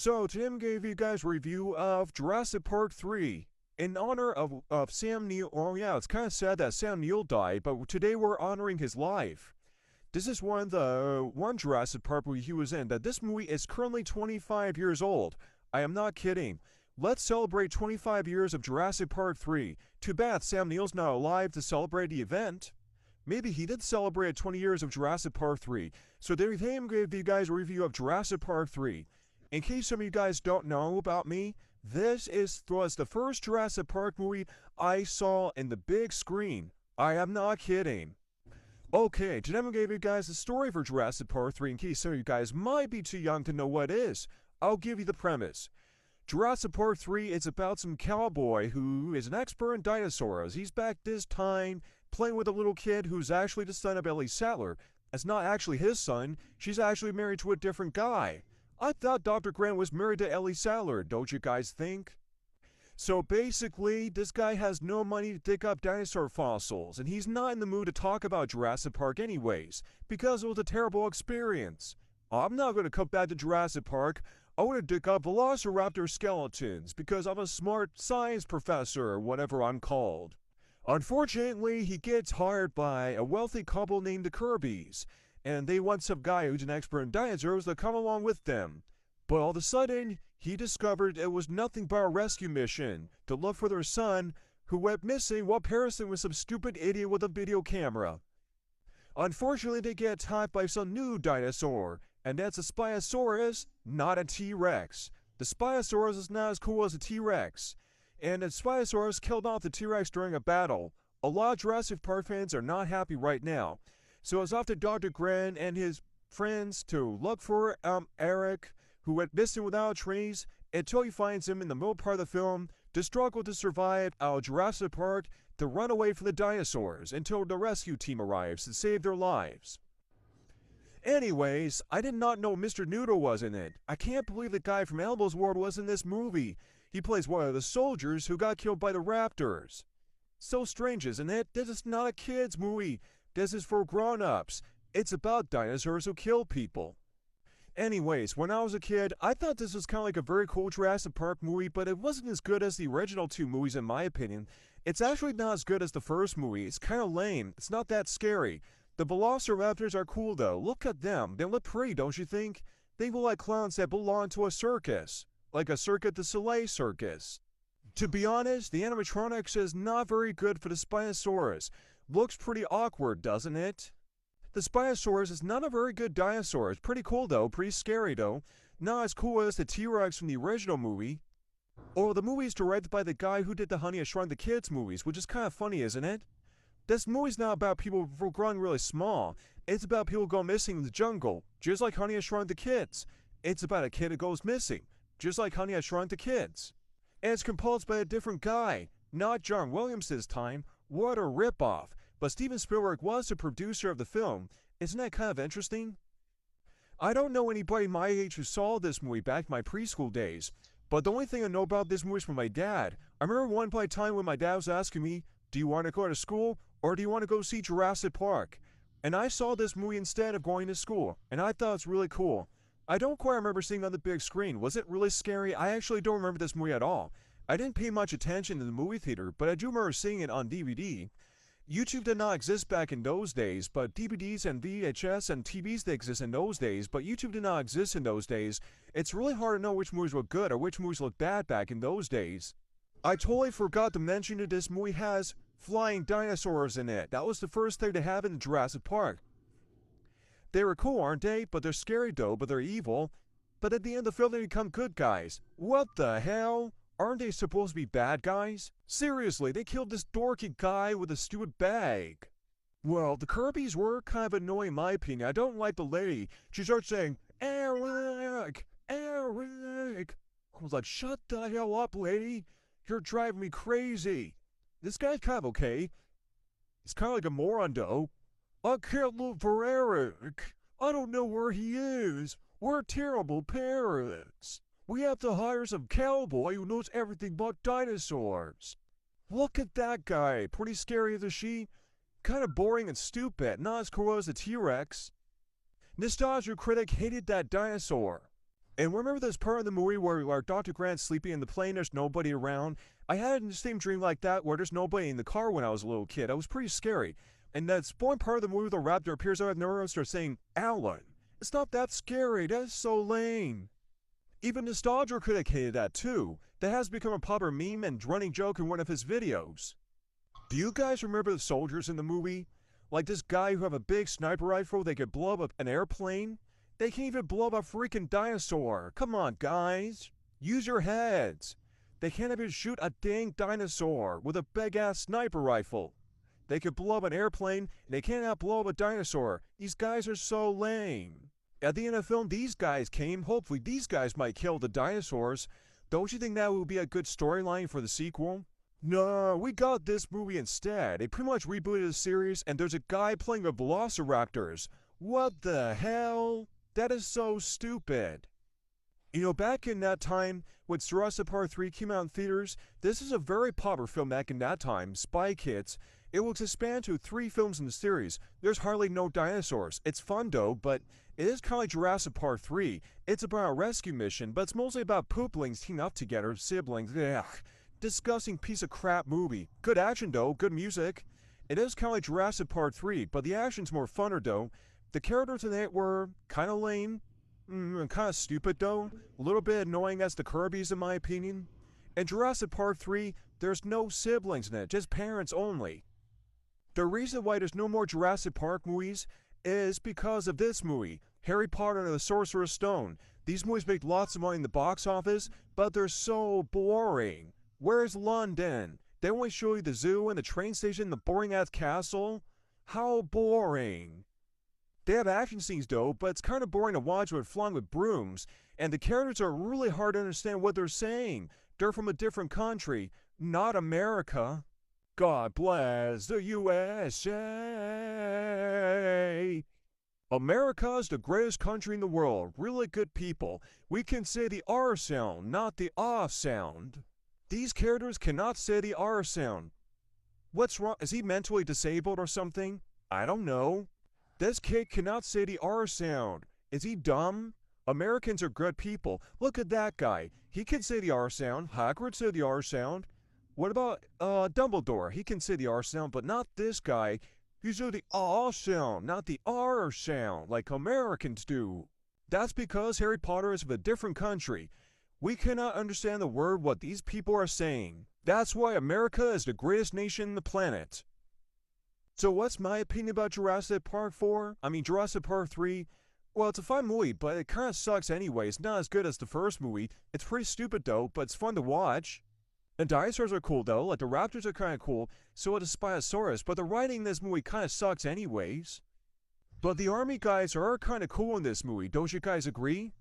So today I'm going to give you guys a review of Jurassic Park 3 in honor of Sam Neill. Oh yeah, it's kind of sad that Sam Neill died, but today we're honoring his life. This is one Jurassic Park movie he was in. That this movie is currently 25 years old. I am not kidding. Let's celebrate 25 years of Jurassic Park 3. Too bad Sam Neill's not alive to celebrate the event. Maybe he did celebrate 20 years of Jurassic Park 3. So today I'm going to give you guys a review of Jurassic Park 3. In case some of you guys don't know about me, this was the first Jurassic Park movie I saw in the big screen. I am not kidding. Okay, today I'm going to give you guys the story for Jurassic Park 3 in case some of you guys might be too young to know what it is. I'll give you the premise. Jurassic Park 3 is about some cowboy who is an expert in dinosaurs. He's back this time playing with a little kid who's actually the son of Ellie Sattler. It's not actually his son, she's actually married to a different guy. I thought Dr. Grant was married to Ellie Sattler, don't you guys think? So basically, this guy has no money to dig up dinosaur fossils, and he's not in the mood to talk about Jurassic Park anyways, because it was a terrible experience. I'm not going to come back to Jurassic Park. I want to dig up velociraptor skeletons, because I'm a smart science professor, or whatever I'm called. Unfortunately, he gets hired by a wealthy couple named the Kirbys, and they want some guy who's an expert in dinosaurs to come along with them. But all of a sudden, he discovered it was nothing but a rescue mission to look for their son, who went missing while parenting with some stupid idiot with a video camera. Unfortunately, they get attacked by some new dinosaur, and that's a Spinosaurus, not a T-Rex. The Spinosaurus is not as cool as a T-Rex, and the Spinosaurus killed off the T-Rex during a battle. A lot of Jurassic Park fans are not happy right now. So it's up to Dr. Grant and his friends to look for Eric, who went missing without a trace, until he finds him in the middle part of the film, to struggle to survive out of Jurassic Park, to run away from the dinosaurs until the rescue team arrives to save their lives. Anyways, I did not know Mr. Noodle was in it. I can't believe the guy from Elmo's World was in this movie. He plays one of the soldiers who got killed by the raptors. So strange, isn't it? This is not a kid's movie. This is for grown-ups. It's about dinosaurs who kill people. Anyways, when I was a kid, I thought this was kind of like a very cool Jurassic Park movie, but it wasn't as good as the original two movies in my opinion. It's actually not as good as the first movie. It's kind of lame. It's not that scary. The velociraptors are cool though. Look at them. They look pretty, don't you think? They look like clowns that belong to a circus. Like a Cirque du Soleil circus. To be honest, the animatronics is not very good for the Spinosaurus. Looks pretty awkward, doesn't it? The Spinosaurus is not a very good dinosaur. It's pretty cool though, pretty scary though. Not as cool as the T-Rex from the original movie. Or the movie's directed by the guy who did the Honey I Shrunk the Kids movies, which is kind of funny, isn't it? This movie's not about people growing really small. It's about people going missing in the jungle, just like Honey I Shrunk the Kids. It's about a kid who goes missing, just like Honey I Shrunk the Kids. And it's composed by a different guy, not John Williams this time. What a ripoff. But Steven Spielberg was the producer of the film. Isn't that kind of interesting? I don't know anybody my age who saw this movie back in my preschool days, but the only thing I know about this movie is from my dad. I remember one time when my dad was asking me, do you want to go to school or do you want to go see Jurassic Park? And I saw this movie instead of going to school, and I thought it was really cool. I don't quite remember seeing it on the big screen. Was it really scary? I actually don't remember this movie at all. I didn't pay much attention in the movie theater, but I do remember seeing it on DVD. YouTube did not exist back in those days, but DVDs and VHS and TVs did exist in those days, but YouTube did not exist in those days. It's really hard to know which movies were good or which movies looked bad back in those days. I totally forgot to mention that this movie has flying dinosaurs in it. That was the first thing to happen in Jurassic Park. They were cool, aren't they? But they're scary though, but they're evil. But at the end of the film they become good guys. What the hell? Aren't they supposed to be bad guys? Seriously, they killed this dorky guy with a stupid bag. Well, the Kirbys were kind of annoying in my opinion. I don't like the lady. She starts saying, Eric, Eric. I was like, shut the hell up, lady. You're driving me crazy. This guy's kind of okay. He's kind of like a moron though. I can't look for Eric. I don't know where he is. We're terrible parents. We have to hire some cowboy who knows everything but dinosaurs. Look at that guy. Pretty scary, isn't she? Kind of boring and stupid. Not as cool as a T-Rex. Nostalgia critic hated that dinosaur. And remember this part of the movie where Dr. Grant's sleeping in the plane, there's nobody around? I had the same dream like that where there's nobody in the car when I was a little kid. It was pretty scary. And that's one part of the movie where the raptor appears out of nowhere and starts saying, Alan. It's not that scary, that's so lame. Even Nostalgia could have hated that too. That has become a popular meme and running joke in one of his videos. Do you guys remember the soldiers in the movie? Like this guy who have a big sniper rifle, they could blow up an airplane? They can even blow up a freaking dinosaur. Come on, guys. Use your heads. They can't even shoot a dang dinosaur with a big-ass sniper rifle. They could blow up an airplane, and they cannot blow up a dinosaur. These guys are so lame. At the end of the film, these guys came. Hopefully, these guys might kill the dinosaurs. Don't you think that would be a good storyline for the sequel? No, we got this movie instead. They pretty much rebooted the series, and there's a guy playing the velociraptors. What the hell? That is so stupid. You know, back in that time, when Jurassic Park 3 came out in theaters, this is a very popular film back in that time, Spy Kids. It will expand to 3 films in the series. There's hardly no dinosaurs. It's fun though, but it is kind of like Jurassic Park 3. It's about a rescue mission, but it's mostly about pooplings teaming up together, siblings. Ugh. Disgusting piece of crap movie. Good action though, good music. It is kind of like Jurassic Park 3, but the action's more funner though. The characters in it were kind of lame, kind of stupid though, a little bit annoying as the Kirby's in my opinion. In Jurassic Park 3, there's no siblings in it, just parents only. The reason why there's no more Jurassic Park movies is because of this movie, Harry Potter and the Sorcerer's Stone. These movies make lots of money in the box office, but they're so boring. Where's London? They only show you the zoo and the train station and the boring-ass castle? How boring. They have action scenes though, but it's kind of boring to watch with flying with brooms, and the characters are really hard to understand what they're saying. They're from a different country, not America. God bless the USA. America is the greatest country in the world. Really good people. We can say the R sound, not the ah sound. These characters cannot say the R sound. What's wrong? Is he mentally disabled or something? I don't know. This kid cannot say the R sound. Is he dumb? Americans are good people. Look at that guy. He can say the R sound. Hagrid said the R sound. What about Dumbledore? He can say the R sound, but not this guy. He said the ah sound, not the R sound, like Americans do. That's because Harry Potter is of a different country. We cannot understand the word what these people are saying. That's why America is the greatest nation on the planet. So what's my opinion about Jurassic Park 4? I mean Jurassic Park 3? Well, it's a fun movie, but it kinda sucks anyway. It's not as good as the first movie. It's pretty stupid though, but it's fun to watch. The dinosaurs are cool though, like the raptors are kinda cool, so are the Spinosaurus, but the writing in this movie kinda sucks anyways. But the army guys are kinda cool in this movie, don't you guys agree?